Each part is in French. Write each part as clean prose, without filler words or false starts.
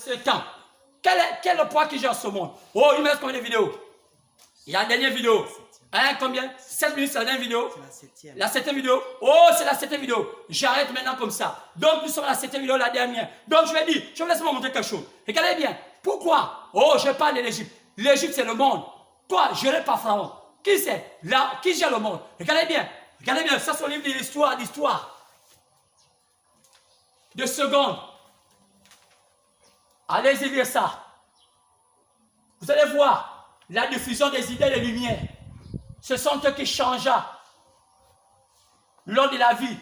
ce temps. Quel est le poids qui gère ce monde? Oh, il me reste combien de vidéos? Il y a la dernière vidéo. Hein, combien? 7 minutes, c'est la dernière vidéo. La 7e vidéo. Oh, c'est la 7e vidéo. J'arrête maintenant comme ça. Donc, nous sommes à la 7e vidéo, la dernière. Donc, je vais dire, je vais laisser vous montrer quelque chose. Regardez bien. Pourquoi? Oh, je parle de l'Égypte. L'Égypte, c'est le monde. Quoi? Géré par Pharaon. Qui c'est? Là, qui gère le monde? Regardez bien. Regardez bien. Ça, c'est le livre de l'histoire. De secondes. Allez-y lire ça. Vous allez voir la diffusion des idées et des lumières. Ce sont eux qui changent lors de la vie.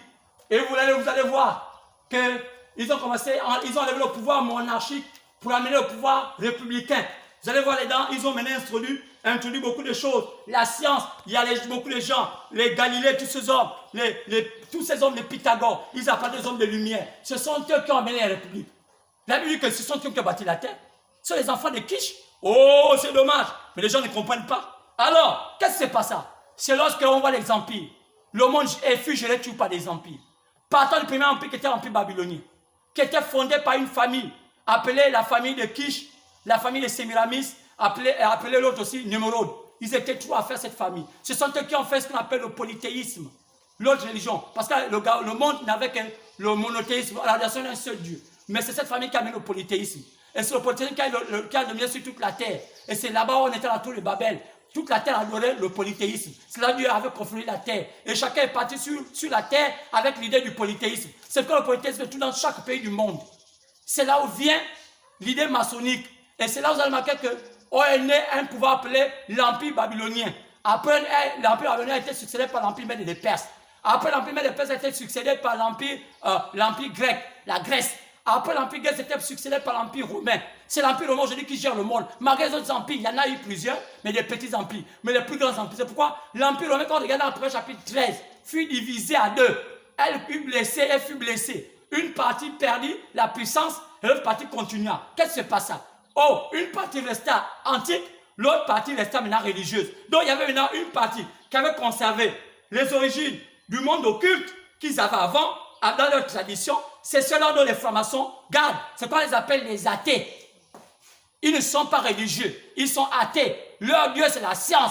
Et vous allez voir qu'ils ont commencé, ils ont enlevé le pouvoir monarchique pour amener le pouvoir républicain. Vous allez voir là-dedans, ils ont maintenant introduit beaucoup de choses. La science, il y a beaucoup de gens, les Galilées, tous ces hommes, tous ces hommes de Pythagore, ils appellent des hommes de lumière. Ce sont eux qui ont amené la République. La Bible dit que ce sont eux qui ont bâti la terre. Ce sont les enfants de Kish. Oh, c'est dommage. Mais les gens ne comprennent pas. Alors, qu'est-ce que c'est pas ça? C'est lorsqu'on voit les empires. Le monde est fut gelé toujours par des empires. Partant du premier empire qui était l'empire babylonien, qui était fondé par une famille, appelée la famille de Kish, la famille de Sémiramis, appelée l'autre aussi Némorode. Ils étaient trois à faire cette famille. Ce sont eux qui ont fait ce qu'on appelle le polythéisme, l'autre religion. Parce que le monde n'avait que le monothéisme, l'adoration d'un seul Dieu. Mais c'est cette famille qui a amené le polythéisme. Et c'est le polythéisme qui a dominé sur toute la terre. Et c'est là-bas où on était à la tour de Babel. Toute la terre adorait le polythéisme. C'est là où Dieu avait confondé la terre. Et chacun est parti sur la terre avec l'idée du polythéisme. C'est que le polythéisme est tout dans chaque pays du monde. C'est là où vient l'idée maçonnique. Et c'est là où vous allez remarquer qu'on est né un pouvoir appelé l'Empire babylonien. Après, l'Empire babylonien a été succédé par l'Empire Mède des Perses. Après, l'Empire Mède des Perses a été succédé par l'Empire grec, la Grèce. Après l'Empire grec, c'était succédé par l'Empire romain. C'est l'Empire romain aujourd'hui qui gère le monde. Malgré les autres empires, il y en a eu plusieurs, mais des petits empires. Mais les plus grands empires, c'est pourquoi l'Empire romain, quand on regarde dans le chapitre 13, fut divisé à deux. Elle fut blessée. Une partie perdit la puissance et l'autre partie continua. Qu'est-ce qui se passe ça? Oh, une partie resta antique, l'autre partie resta maintenant religieuse. Donc il y avait maintenant une partie qui avait conservé les origines du monde occulte qu'ils avaient avant, dans leur tradition. C'est ceux-là dont les francs-maçons gardent. C'est quoi on les appelle les athées. Ils ne sont pas religieux, ils sont athées. Leur Dieu, c'est la science.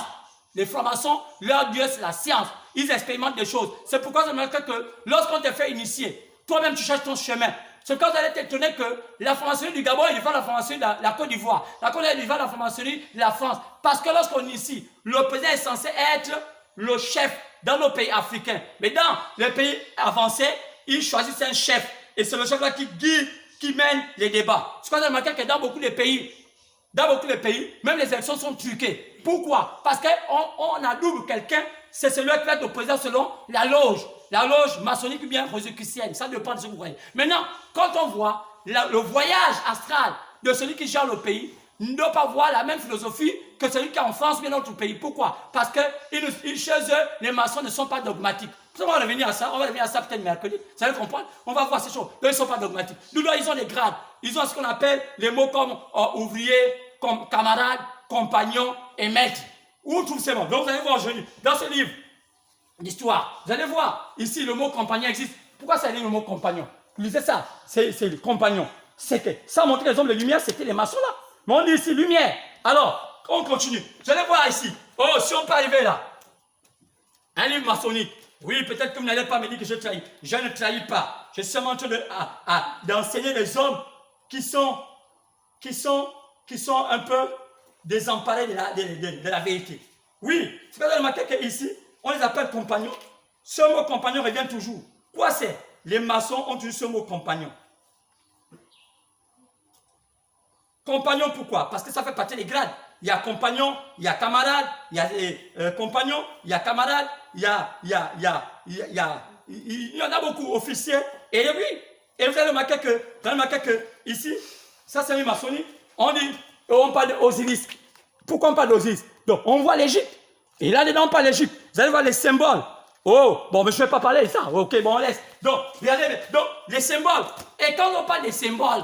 Les francs-maçons, leur Dieu, c'est la science. Ils expérimentent des choses. C'est pourquoi je me dis que lorsqu'on te fait initier, toi-même, tu cherches ton chemin. C'est quand vous allez t'étonner que la franc-maçonnerie du Gabon, il va la franc-maçonnerie de la Côte d'Ivoire. La Côte d'Ivoire, il va la franc-maçonnerie de la France. Parce que lorsqu'on est ici, le président est censé être le chef dans nos pays africains. Mais dans les pays avancés, ils choisissent un chef. Et c'est le chef-là qui guide, qui mène les débats. C'est quand vous avez remarqué que dans beaucoup de pays, même les élections sont truquées. Pourquoi? Parce qu'on adoube quelqu'un, c'est celui qui va être le président selon la loge maçonnique ou bien rosicrucienne. Ça dépend de ce que vous voyez. Maintenant, quand on voit le voyage astral de celui qui gère le pays, ne doit pas voir la même philosophie que celui qui est en France ou bien dans notre pays. Pourquoi? Parce que chez eux, les maçons ne sont pas dogmatiques. On va revenir à ça, peut-être mercredi. Vous allez comprendre? On va voir ces choses. Eux, ils ne sont pas dogmatiques. Nous, ils ont des grades. Ils ont ce qu'on appelle les mots comme ouvrier, comme camarade, compagnon et maître. Où on trouve ces mots? Donc, vous allez voir aujourd'hui, dans ce livre d'histoire, vous allez voir, ici, le mot compagnon existe. Pourquoi ça dit le mot compagnon? Vous lisez ça, c'est le compagnon. C'était, ça montrer les hommes de lumière, c'était les maçons là. Mais on dit ici lumière. Alors, on continue. Vous allez voir ici. Oh, si on peut arriver là. Un livre maçonnique. Oui, peut-être que vous n'allez pas me dire que je trahis. Je ne trahis pas. Je suis seulement en train d'enseigner les hommes qui sont un peu désemparés de la vérité. Oui, c'est pas remarqué qu'ici, on les appelle compagnons. Ce mot compagnon revient toujours. Quoi c'est? Les maçons ont toujours ce mot compagnon. Compagnon, pourquoi? Parce que ça fait partie des grades. Il y a compagnon, il y a camarade, il y a compagnon, il y a camarade, il y en a beaucoup, officiers. Et oui, et vous allez remarquer que ici, ça c'est une maçonnerie, on parle d'Osiris. Pourquoi on parle d'Osiris? Donc, on voit l'Égypte. Et là-dedans, on parle d'Égypte. Vous allez voir les symboles. Oh, bon, mais je ne vais pas parler de ça. Ok, bon, on laisse. Donc, regardez, donc, les symboles. Et quand on parle des symboles,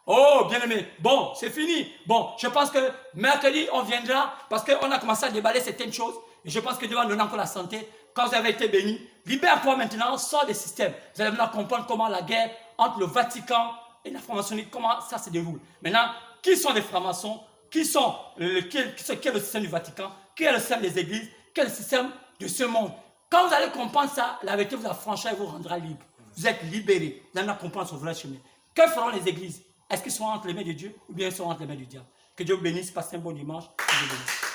oh, bien aimé, bon, c'est fini. Bon, je pense que mercredi, on viendra parce qu'on a commencé à déballer certaines choses. Et je pense que Dieu va nous donner encore la santé. Quand vous avez été bénis, libère-toi maintenant, sors des systèmes. Vous allez maintenant comprendre comment la guerre entre le Vatican et la franc-maçonnerie, comment ça se déroule. Maintenant, qui sont les francs-maçons? Quel est le système du Vatican? Quel est le système des églises? Quel est le système de ce monde? Quand vous allez comprendre ça, la vérité vous affranchira et vous rendra libre. Vous êtes libérés. Vous allez comprendre sur votre chemin. Que feront les églises? Est-ce qu'ils seront entre les mains de Dieu ou bien ils seront entre les mains du diable? Que Dieu vous bénisse. Passez un bon dimanche. Que Dieu vous bénisse.